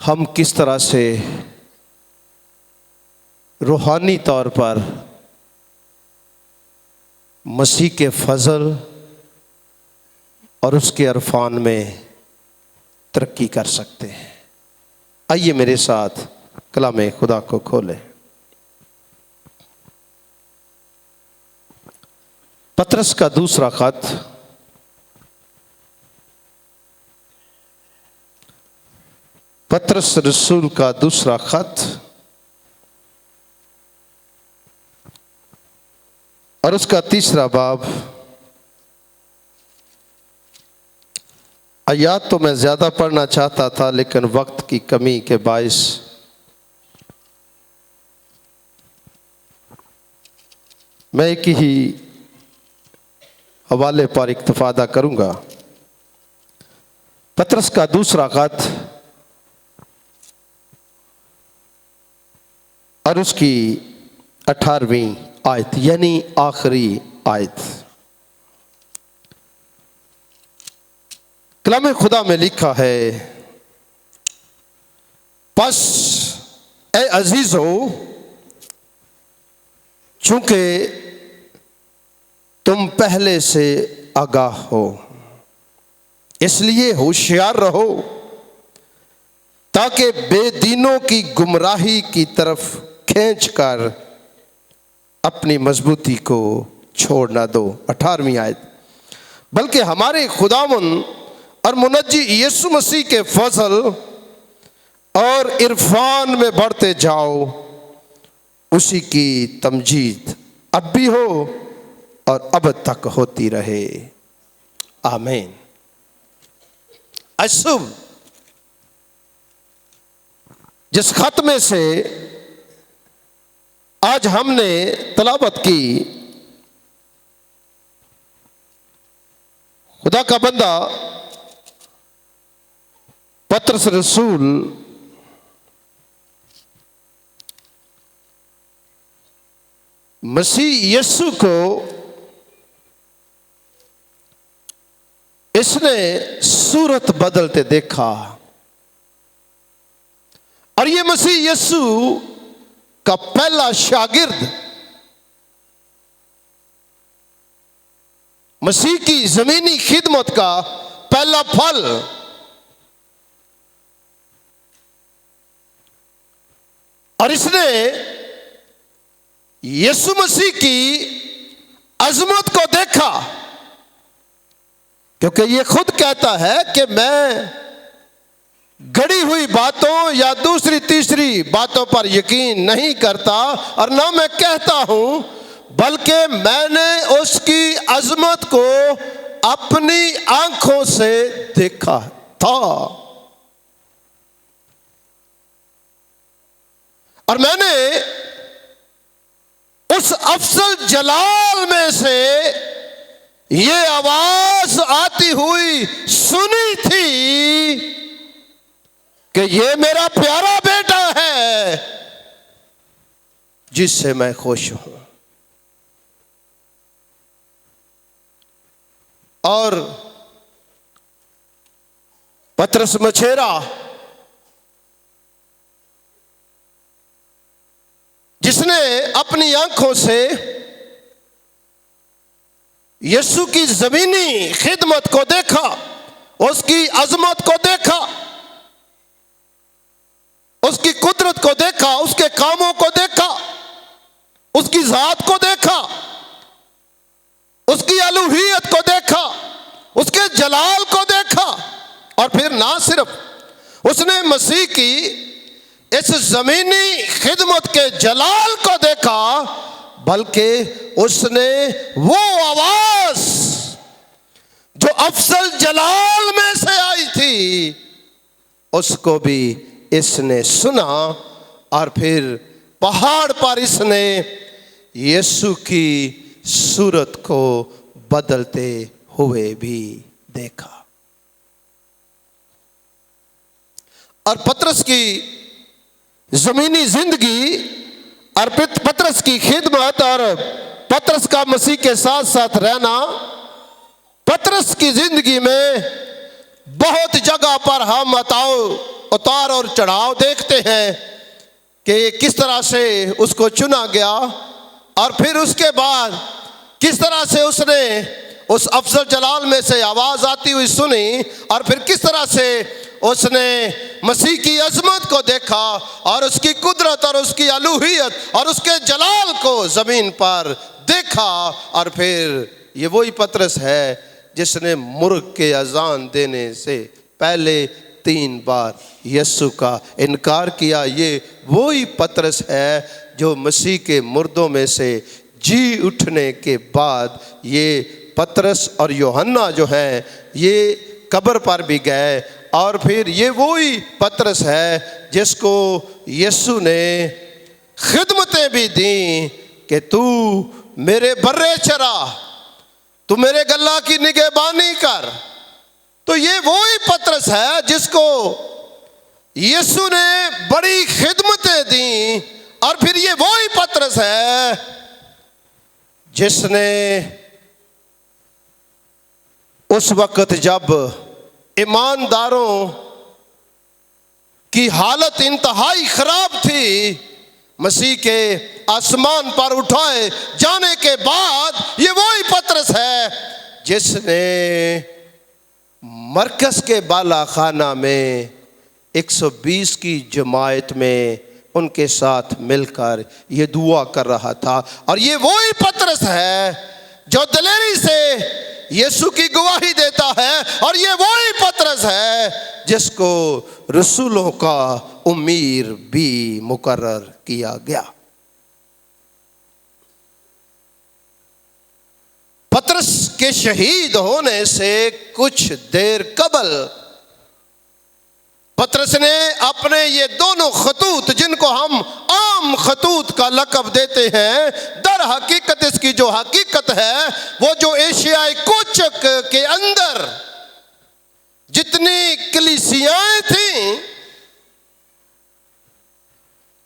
हम किस तरह से रूहानी तौर पर मसीह के फजल और उसके अरफान में तरक्की कर सकते हैं। आइए मेरे साथ कलाम खुदा को खोलें। पतरस का दूसरा खत, पतरस रसूल का दूसरा खत और उसका तीसरा बाब। आयात तो मैं ज़्यादा पढ़ना चाहता था, लेकिन वक्त की कमी के बायस मैं एक ही हवाले पर इक्तफादा करूंगा। पतरस का दूसरा खत और उसकी 18वीं आयत, यानी आखिरी आयत। कलाम खुदा में लिखा है, बस ए अजीजो, चूंकि तुम पहले से आगाह हो, इसलिए होशियार रहो ताकि बेदीनों की गुमराही की तरफ खींचकर अपनी मजबूती को छोड़ ना दो। 18वीं आयत, बल्कि हमारे खुदावन और मुनज्जी यीशु मसीह के फजल और इरफान में बढ़ते जाओ, उसी की तमजीद अब भी हो और अब तक होती रहे। आमीन। असुब जिस खत में से आज हमने तलावत की, खुदा का बंदा पतरस रसूल मसीह यीशु को इसने सूरत बदलते देखा, और ये मसीह यीशु का पहला शागिर्द मसीह की जमीनी खिदमत का पहला फल और इसने यीशु मसीह की अजमत को देखा, क्योंकि ये खुद कहता है कि मैं गढ़ी हुई बातों या दूसरी तीसरी बातों पर यकीन नहीं करता, और ना मैं कहता हूं, बल्कि मैंने उसकी अजमत को अपनी आंखों से देखा था, और मैंने उस अफसल जलाल में से ये आवाज आती हुई सुनी थी कि ये मेरा प्यारा बेटा है जिससे मैं खुश हूं। और पतरस मछेरा जिसने अपनी आंखों से यीशु की जमीनी खिदमत को देखा, उसकी अजमत को देखा, उसकी कुदरत को देखा, उसके कामों को देखा, उसकी जात को देखा, उसकी अलूहियत को देखा, उसके जलाल को देखा, और फिर ना सिर्फ उसने मसीह की इस जमीनी खिदमत के जलाल को देखा, बल्कि उसने वो आवाज जो अफसल जलाल में से आई थी उसको भी इसने सुना, और फिर पहाड़ पर इसने यीशु की सूरत को बदलते हुए भी देखा। और पतरस की जमीनी जिंदगी और पतरस की खिदमत और पतरस का मसीह के साथ साथ रहना, पतरस की जिंदगी में बहुत जगह पर हम बताओ उतार और चढ़ाव देखते हैं कि किस तरह से उसको चुना गया, और फिर उसके बाद किस तरह से उसने उस अफजल जलाल में से आवाज़ आती हुई सुनी, और फिर किस तरह से उसने मसीह की अजमत को देखा और उसकी कुदरत और उसकी अलूहियत और उसके जलाल को ज़मीन पर देखा। और फिर ये वही पतरस है जिसने मुर्ग के अजान देने से पहले 3 बार यीशु का इनकार किया। ये वही पतरस है जो मसीह के मुर्दों में से जी उठने के बाद ये पतरस और यूहन्ना जो हैं ये कब्र पर भी गए, और फिर ये वही पतरस है जिसको यीशु ने खिदमतें भी दी कि तू मेरे बर्रे चरा, तू मेरे गल्ला की निगहबानी कर। तो ये वही पतरस है जिसको यीशु ने बड़ी खिदमतें दी, और फिर ये वही पतरस है जिसने उस वक्त जब ईमानदारों की हालत इंतहाई खराब थी, मसीह के आसमान पर उठाए जाने के बाद ये वही पतरस है जिसने मरकज के बाला खाना में 120 की जमात में उनके साथ मिलकर ये दुआ कर रहा था। और ये वही पतरस है जो दिलेरी से यीशु की गवाही देता है, और ये वही पतरस है जिसको रसूलों का उमीर भी मुकर्रर किया गया। पतरस के शहीद होने से कुछ देर कबल पतरस ने अपने ये दोनों खतूत, जिनको हम आम खतूत का लक़ब देते हैं, दर हकीकत इसकी जो हकीकत है वो जो एशियाई कोचक के अंदर जितनी कलीसियाएं थीं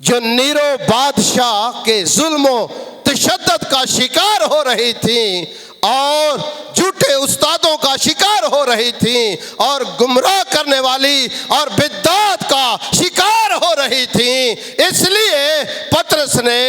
जो नीरो बादशाह के जुल्मों तशद्दुद का शिकार हो रही थी और झूठे उस्तादों का शिकार हो रही थी और गुमराह करने वाली और बिद्दात का शिकार हो रही थी, इसलिए पतरस ने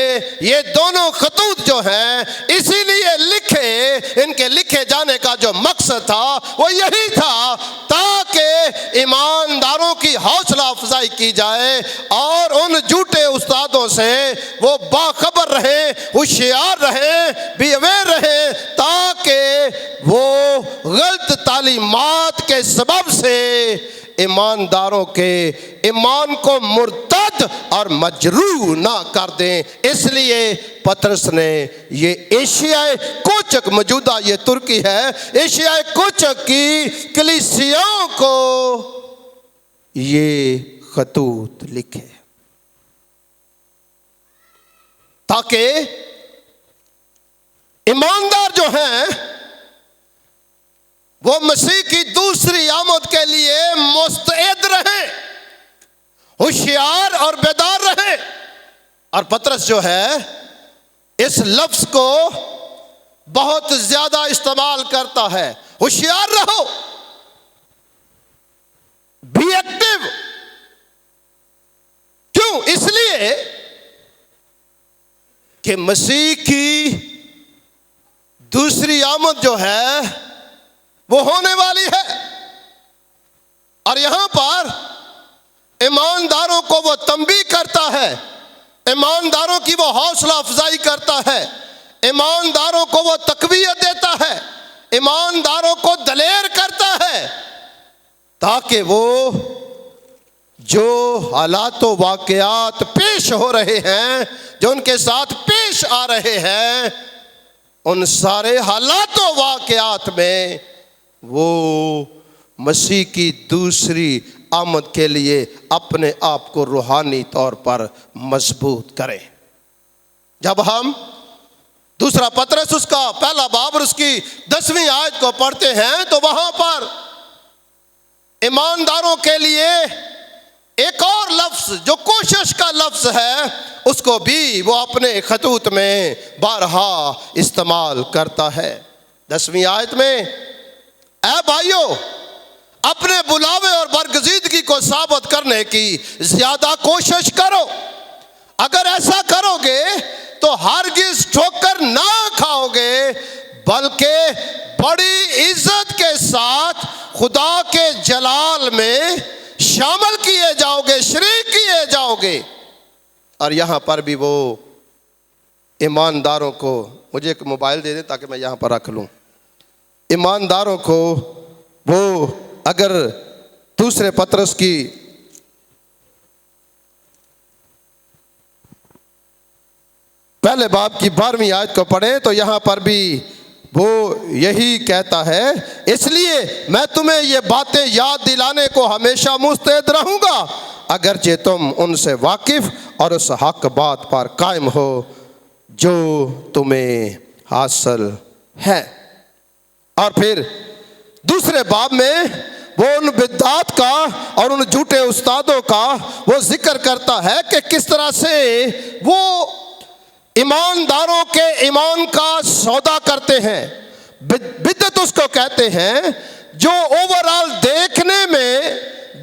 ये दोनों खतूत जो हैं इसीलिए लिखे। इनके लिखे जाने का जो मकसद था वो यही था ताकि ईमानदारों की हौसला अफजाई की जाए और उन झूठे उस्तादों से वो बाखबर रहे, होशियार रहे, बी अवेयर रहे, ताकि वो गलत तालीमात के सबब से ईमानदारों के ईमान को मुर्तद और मजरूह ना कर दें। इसलिए पतरस ने ये एशियाई कोचक, मौजूदा ये तुर्की है, एशियाई कोचक की कलीसियाओं को ये खतूत लिखे ताकि ईमानदार जो हैं वो मसीह की दूसरी आमद के लिए मुस्तैद रहे, होशियार और बेदार रहे। और पतरस जो है इस लफ्ज को बहुत ज्यादा इस्तेमाल करता है, होशियार रहो, बी एक्टिव। क्यों? इसलिए कि मसीह की दूसरी आमद जो है वो होने वाली है, और यहां पर ईमानदारों को वो तंबीह करता है, ईमानदारों की वो हौसला अफजाई करता है, ईमानदारों को वो तकवीयत देता है, ईमानदारों को दलेर करता है, ताकि वो जो हालात व वाक़यात पेश हो रहे हैं, जो उनके साथ पेश आ रहे हैं, उन सारे हालात व वाक़यात में वो मसीह की दूसरी आमद के लिए अपने आप को रूहानी तौर पर मजबूत करें। जब हम दूसरा पतरस उसका पहला बाब और उसकी 10वीं आयत को पढ़ते हैं तो वहां पर ईमानदारों के लिए एक और लफ्ज जो कोशिश का लफ्ज है उसको भी वो अपने खतूत में बारहा इस्तेमाल करता है। 10वीं आयत में, ऐ भाइयों अपने बुलावे और बरगजीदगी को साबित करने की ज्यादा कोशिश करो। अगर ऐसा करोगे तो हरगिज ठोकर ना खाओगे, बल्कि बड़ी इज्जत के साथ खुदा के जलाल में शामिल किए जाओगे, शरीक किए जाओगे। और यहां पर भी वो ईमानदारों को, मुझे एक मोबाइल दे दें ताकि मैं यहां पर रख लूं। ईमानदारों को वो अगर दूसरे पत्रस की पहले बाब की 12वीं आयत को पढ़ें तो यहां पर भी वो यही कहता है, इसलिए मैं तुम्हें ये बातें याद दिलाने को हमेशा मुस्तैद रहूंगा, अगरचे तुम उनसे वाकिफ और उस हक बात पर कायम हो जो तुम्हें हासिल है। और फिर दूसरे बाब में वो उन बिद्दात का और उन झूठे उस्तादों का वो जिक्र करता है कि किस तरह से वो ईमानदारों के ईमान का सौदा करते हैं। बिद्दत उसको कहते हैं जो ओवरऑल देखने में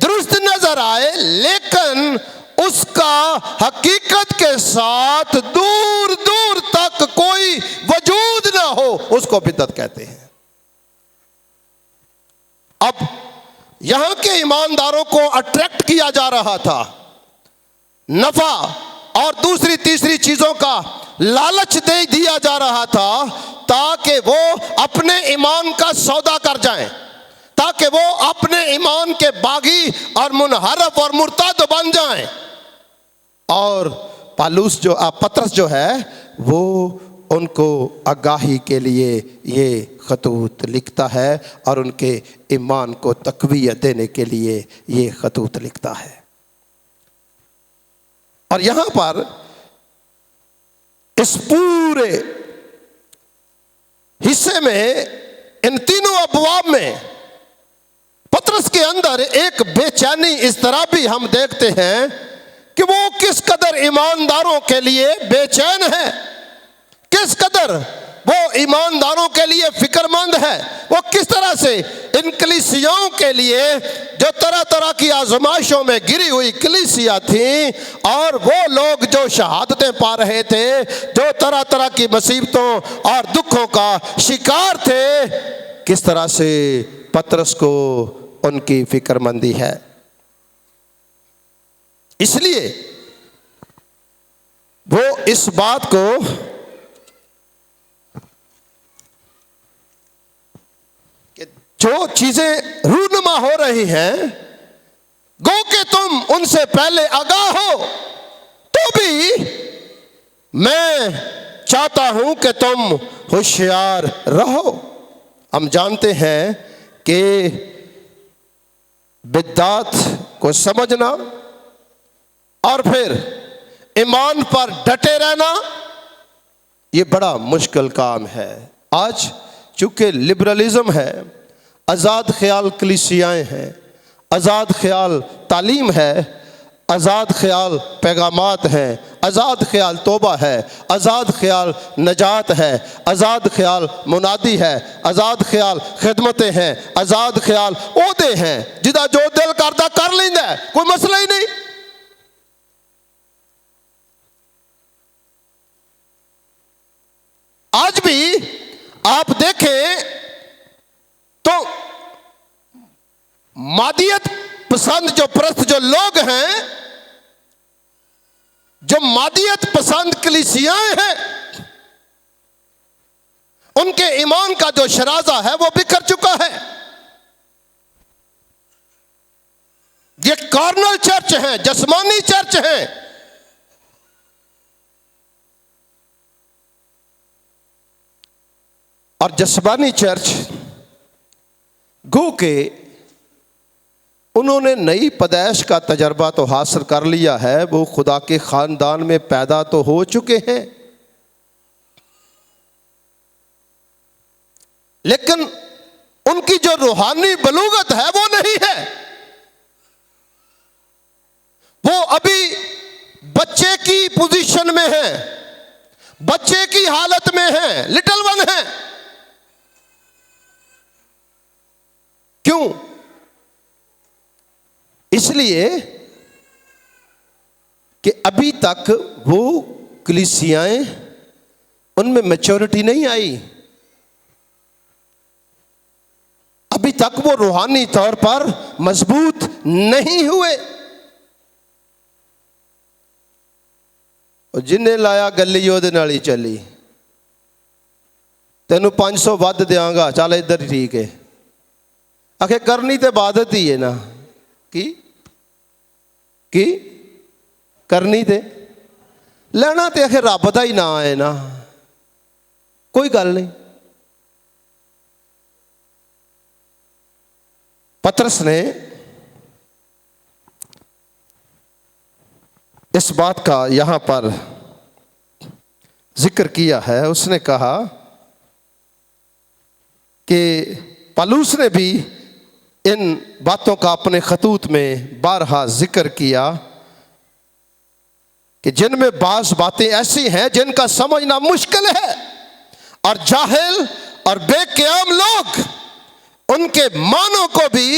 दुरुस्त नजर आए लेकिन उसका हकीकत के साथ दूर दूर तक कोई वजूद ना हो, उसको बिद्दत कहते हैं। अब यहां के ईमानदारों को अट्रैक्ट किया जा रहा था, नफा और दूसरी तीसरी चीजों का लालच दे दिया जा रहा था ताकि वो अपने ईमान का सौदा कर जाएं, ताकि वो अपने ईमान के बागी और मुनहरफ और मुर्ताद बन जाएं। और पालूस जो पतरस जो है वो उनको आगाही के लिए ये खतूत लिखता है और उनके ईमान को तकवीयत देने के लिए ये खतूत लिखता है। और यहां पर इस पूरे हिस्से में इन तीनों अबवाब में पतरस के अंदर एक बेचैनी इस तरह भी हम देखते हैं कि वो किस कदर ईमानदारों के लिए बेचैन है, किस कदर वो ईमानदारों के लिए फिक्रमंद है, वो किस तरह से इन कलीसियाओं के लिए जो तरह तरह की आजमाइशों में गिरी हुई कलीसिया थी और वो लोग जो शहादतें पा रहे थे, जो तरह तरह की मुसीबतों और दुखों का शिकार थे, किस तरह से पतरस को उनकी फिक्रमंदी है। इसलिए वो इस बात को कि जो चीजें रूनुमा हो रही हैं, गो के तुम उनसे पहले आगाह हो, तो भी मैं चाहता हूं कि तुम होशियार रहो। हम जानते हैं कि बिद्दात को समझना और फिर ईमान पर डटे रहना ये बड़ा मुश्किल काम है। आज चूंकि लिबरलिज्म है, आज़ाद ख्याल कलीसियाएँ हैं, आज़ाद ख्याल तालीम है, आज़ाद ख्याल पैगामात हैं, आज़ाद ख्याल तौबा है, आज़ाद ख्याल नजात है, आज़ाद ख्याल मुनादी है, आज़ाद ख्याल खिदमतें हैं, आज़ाद ख्याल ओहदे हैं, जिदा जो दिल करता कर लेंदा है, कोई मसला ही नहीं। आज भी आप देखें तो मादियत पसंद जो प्रस्त जो लोग हैं, जो मादियत पसंद कलीसियाएं हैं, उनके ईमान का जो शराजा है वो बिखर चुका है। ये कार्नल चर्च है, जस्मानी चर्च है। और जस्मानी चर्च गो के उन्होंने नई पैदाइश का तजर्बा तो हासिल कर लिया है, वो खुदा के ख़ानदान में पैदा तो हो चुके हैं, लेकिन उनकी जो रूहानी बलूगत है वो नहीं है। वो अभी बच्चे की पोजीशन में है, बच्चे की हालत में है, लिटिल वन है। क्यों? इसलिए कि अभी तक वो कलीसियाएं, उनमें मैच्योरिटी नहीं आई, अभी तक वो रूहानी तौर पर मजबूत नहीं हुए। जिन्हें लाया गली ओदे नाल ही चली, तेनू 500 वध देंगा, चल इधर ही ठीक है। आखिर करनी तो इबादत ही है ना, की करनी ते लेना तो आखिर रब का ही ना है ना, कोई गल नहीं। पतरस ने इस बात का यहां पर जिक्र किया है। उसने कहा कि पौलुस ने भी इन बातों का अपने खतूत में बारहा जिक्र किया कि जिनमें बाज़ बातें ऐसी हैं जिनका समझना मुश्किल है, और जाहिल और बेक़याम लोग उनके मानों को भी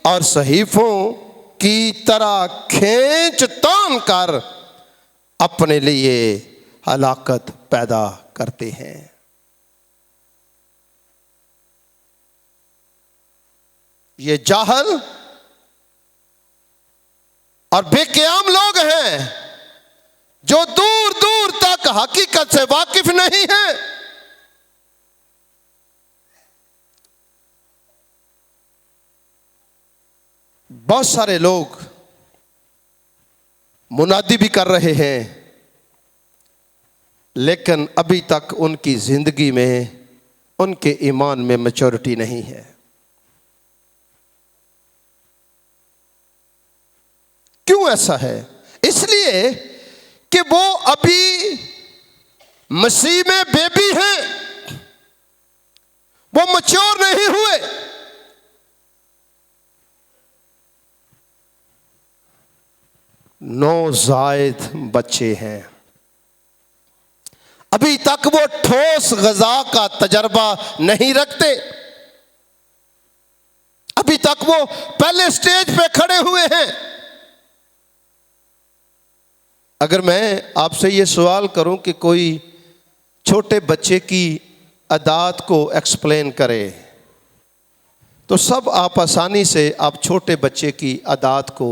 और सहीफों की तरह खींच तान कर अपने लिए हलाकत पैदा करते हैं। ये जाहल और बेक़याम लोग हैं जो दूर दूर तक हकीकत से वाकिफ नहीं हैं। बहुत सारे लोग मुनादी भी कर रहे हैं, लेकिन अभी तक उनकी जिंदगी में, उनके ईमान में मैच्योरिटी नहीं है। क्यों ऐसा है? इसलिए कि वो अभी मसीह में बेबी हैं, वो मैच्योर नहीं हुए। नौजायद बच्चे हैं, अभी तक वो ठोस ग़िज़ा का तजर्बा नहीं रखते, अभी तक वो पहले स्टेज पे खड़े हुए हैं। अगर मैं आपसे ये सवाल करूं कि कोई छोटे बच्चे की अदात को एक्सप्लेन करे, तो सब आप आसानी से आप छोटे बच्चे की अदात को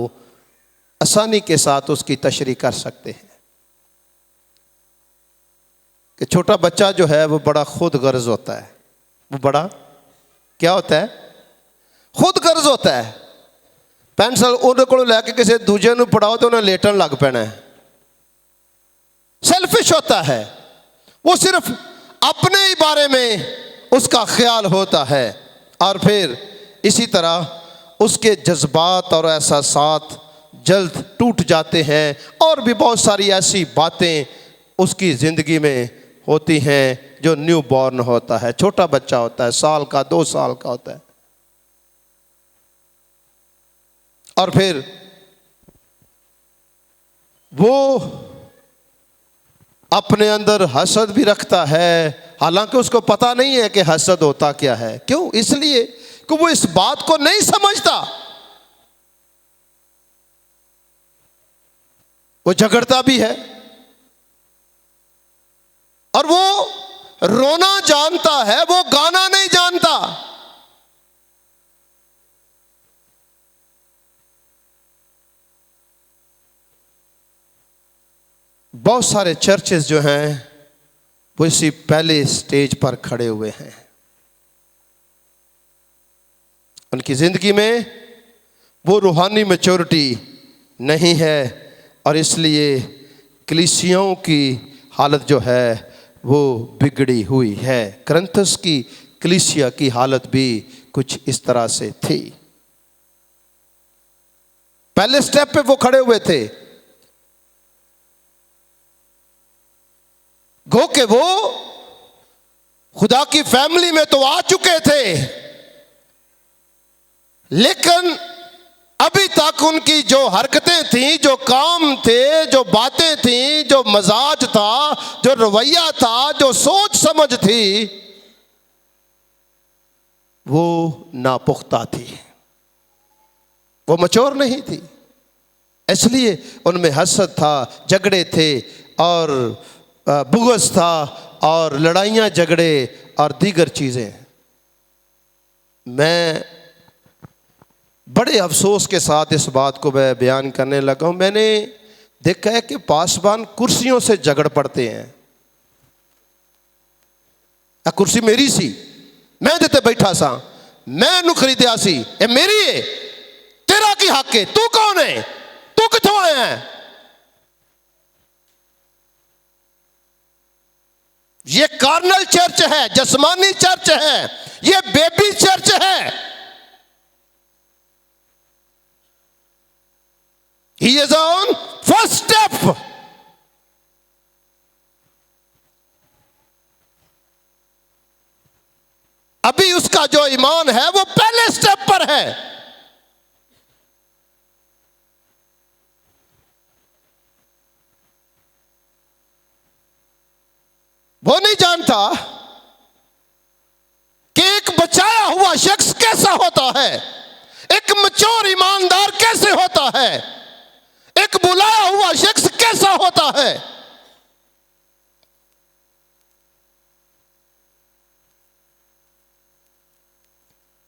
आसानी के साथ उसकी तशरीह कर सकते हैं कि छोटा बच्चा जो है वो बड़ा खुद गर्ज होता है। वो बड़ा क्या होता है? खुद गर्ज होता है। पेंसिल उन्हें को लैके किसी दूजे को पढ़ाओ तो उन्हें लेटन लग पैना है। सेल्फिश होता है, वो सिर्फ अपने ही बारे में उसका ख्याल होता है, और फिर इसी तरह उसके जज्बात और एहसासात जल्द टूट जाते हैं, और भी बहुत सारी ऐसी बातें उसकी ज़िंदगी में होती हैं। जो न्यू बॉर्न होता है, छोटा बच्चा होता है, साल का 2 साल का होता है, और फिर वो अपने अंदर हसद भी रखता है, हालांकि उसको पता नहीं है कि हसद होता क्या है। क्यों? इसलिए कि वो इस बात को नहीं समझता। वो झगड़ता भी है, और वो रोना जानता है, वो गाना नहीं जानता। बहुत सारे चर्चेस जो हैं वो इसी पहले स्टेज पर खड़े हुए हैं। उनकी ज़िंदगी में वो रूहानी मैच्योरिटी नहीं है, और इसलिए कलीसियाओं की हालत जो है वो बिगड़ी हुई है। करंथस की कलीसिया की हालत भी कुछ इस तरह से थी। पहले स्टेप पे वो खड़े हुए थे, गो के वो खुदा की फैमिली में तो आ चुके थे, लेकिन अभी तक उनकी जो हरकतें थी, जो काम थे, जो बातें थी, जो मजाज था, जो रवैया था, जो सोच समझ थी, वो नापुख्ता थी। वो मैच्योर नहीं थी, इसलिए उनमें हसद था, झगड़े थे और बुग़्ज़ था और लड़ाइयाँ झगड़े और दीगर चीज़ें। मैं बड़े अफसोस के साथ इस बात को मैं बयान करने लगा हूँ। मैंने देखा है कि पासबान कुर्सियों से झगड़ पड़ते हैं। कुर्सी मेरी सी, मैं देते बैठा सा, मैं नू खरीदया सी, ये मेरी है, तेरा की हक है, तू कौन है, तू किथों आया है। ये कार्नल चर्च है, जस्मानी चर्च है, ये बेबी चर्च है। He is on first step. अभी उसका जो ईमान है वो पहले स्टेप पर है। वो नहीं जानता कि एक बचाया हुआ शख्स कैसा होता है, एक मैच्योर ईमानदार कैसे होता है, एक बुलाया हुआ शख्स कैसा होता है।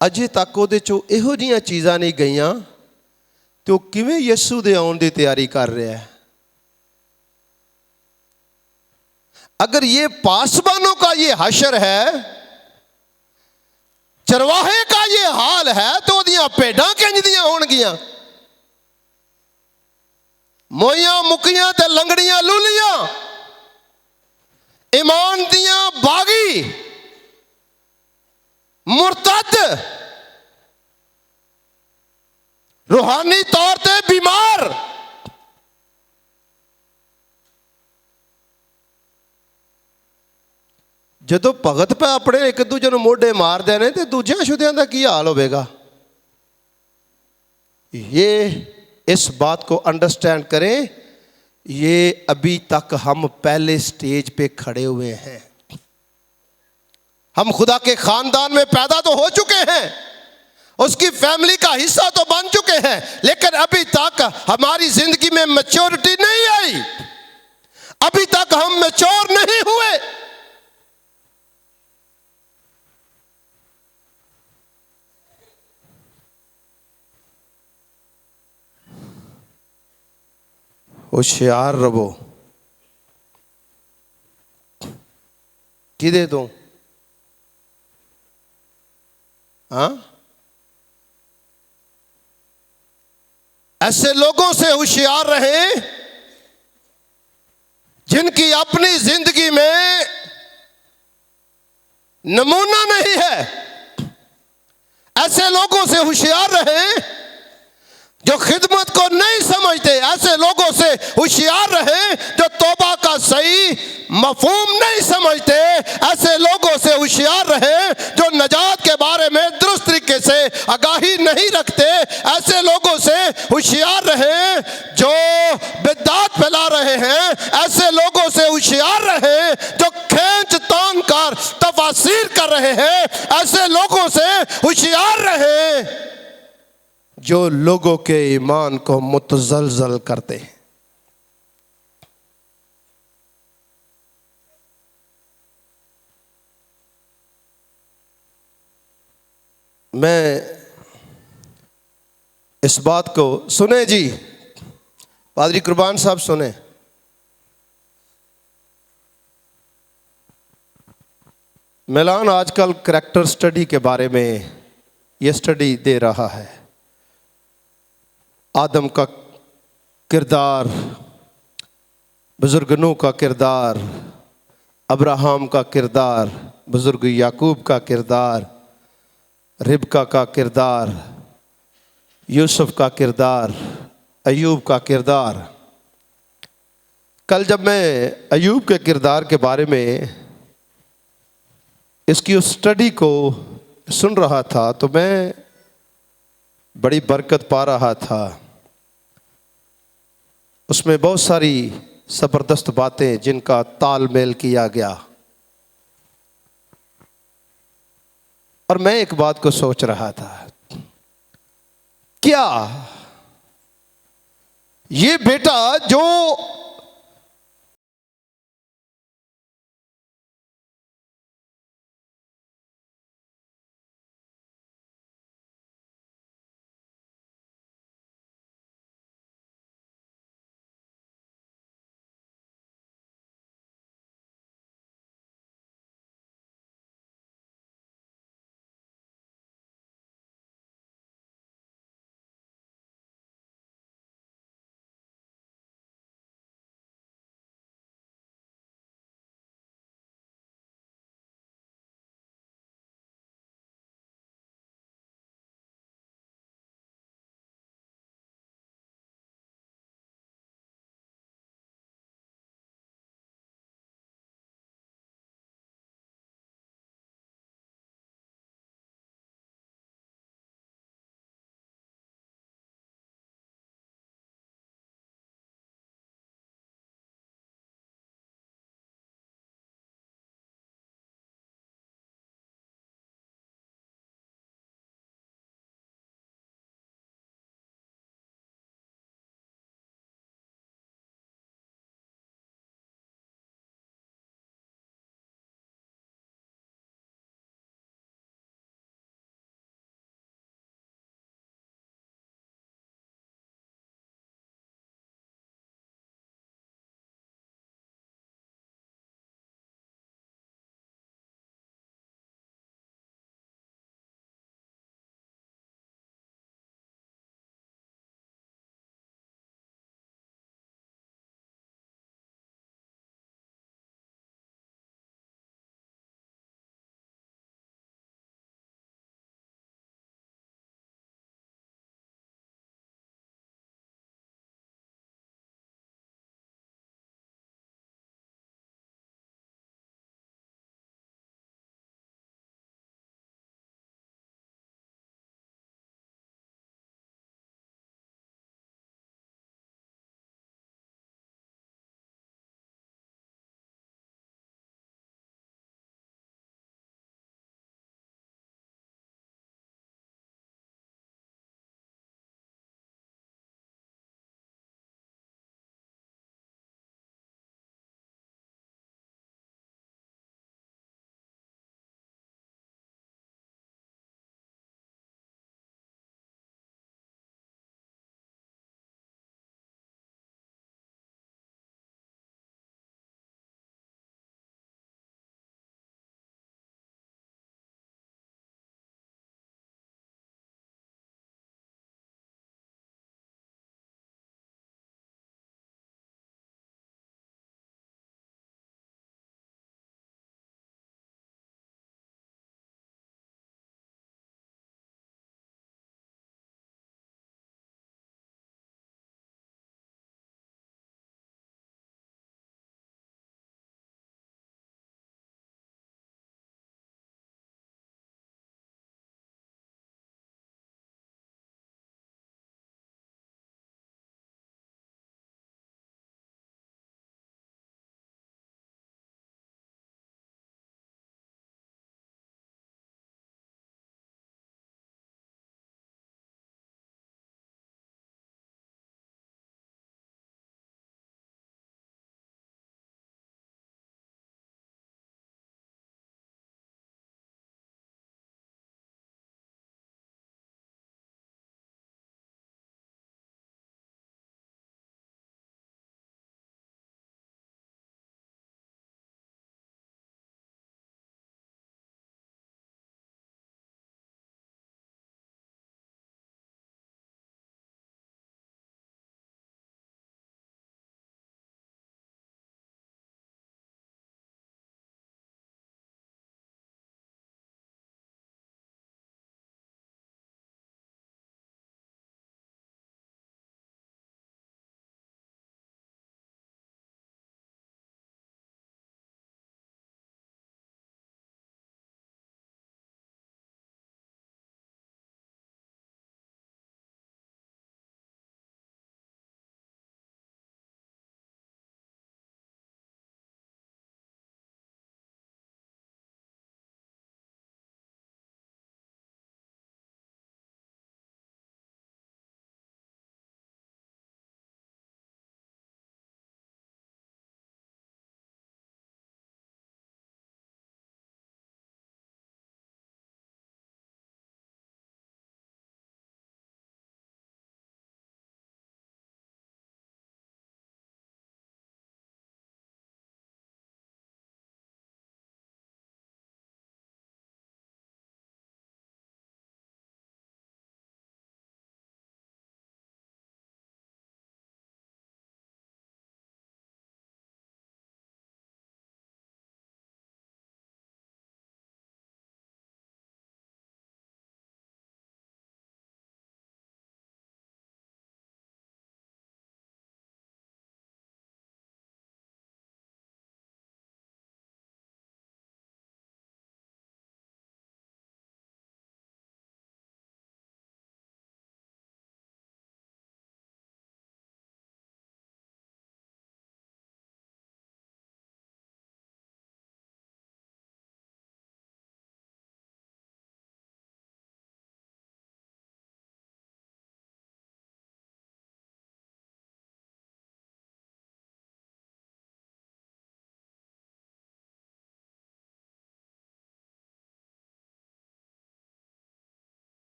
अजे तक ਉਹਦੇ ਚੋਂ ਇਹੋ ਜਿਹੀਆਂ चीज़ां नहीं गईयां तो ਉਹ ਕਿਵੇਂ ਯਿਸੂ ਦੇ ਆਉਣ ਦੀ ਤਿਆਰੀ कर रहा है। अगर ये पासबानों का ये हशर है, चरवाहे का ये हाल है, तो ओदियां भेडां किंज दियां होणगियां। मोइयां मुकियां ते लंगड़ियां लूलियां, ईमान दियां बागी, मुरतद, रूहानी तौर ते बीमार। ਜਦੋਂ ਭਗਤ ਪੈ ਆਪਣੇ ਇੱਕ ਦੂਜੇ ਨੂੰ ਮੋਢੇ ਮਾਰਦੇ ਨੇ ਤੇ ਦੂਜਿਆਂ ਸ਼ੁਦਿਆਂ ਦਾ ਕੀ ਹਾਲ ਹੋਵੇਗਾ। ये इस बात को अंडरस्टैंड करें, ये अभी तक हम पहले स्टेज पे खड़े हुए हैं। हम खुदा के खानदान में पैदा तो हो चुके हैं, उसकी फैमिली का हिस्सा तो बन चुके हैं, लेकिन अभी तक हमारी जिंदगी में मैच्योरिटी नहीं आई, अभी तक हम मैच्योर नहीं हुए। होशियार रहो। किदे तो हाँ, ऐसे लोगों से होशियार रहे जिनकी अपनी जिंदगी में नमूना नहीं है। ऐसे लोगों से होशियार रहे जो खिदमत को नहीं समझते। ऐसे लोगों से होशियार रहे जो तौबा का सही मफहूम नहीं समझते। ऐसे लोगों से होशियार रहे जो नजात के बारे में दुरुस्त तरीके से आगाही नहीं रखते। ऐसे लोगों से होशियार रहे जो बिदअत फैला रहे हैं। ऐसे लोगों से होशियार रहे जो खींच तान कर तफसीर कर रहे हैं। ऐसे लोगों से होशियार रहे जो लोगों के ईमान को मुतज़लज़ल करते हैं। मैं इस बात को सुने जी, पादरी कुर्बान साहब सुने। मिलान आजकल करैक्टर स्टडी के बारे में ये स्टडी दे रहा है। आदम का किरदार, बुजुर्ग नूह का किरदार, अब्राहम का किरदार, बुजुर्ग याकूब का किरदार, रिबका का किरदार, यूसुफ का किरदार, अयूब का किरदार। कल जब मैं अयूब के किरदार के बारे में इसकी उस स्टडी को सुन रहा था तो मैं बड़ी बरकत पा रहा था। उसमें बहुत सारी ज़बरदस्त बातें जिनका तालमेल किया गया। और मैं एक बात को सोच रहा था क्या ये बेटा जो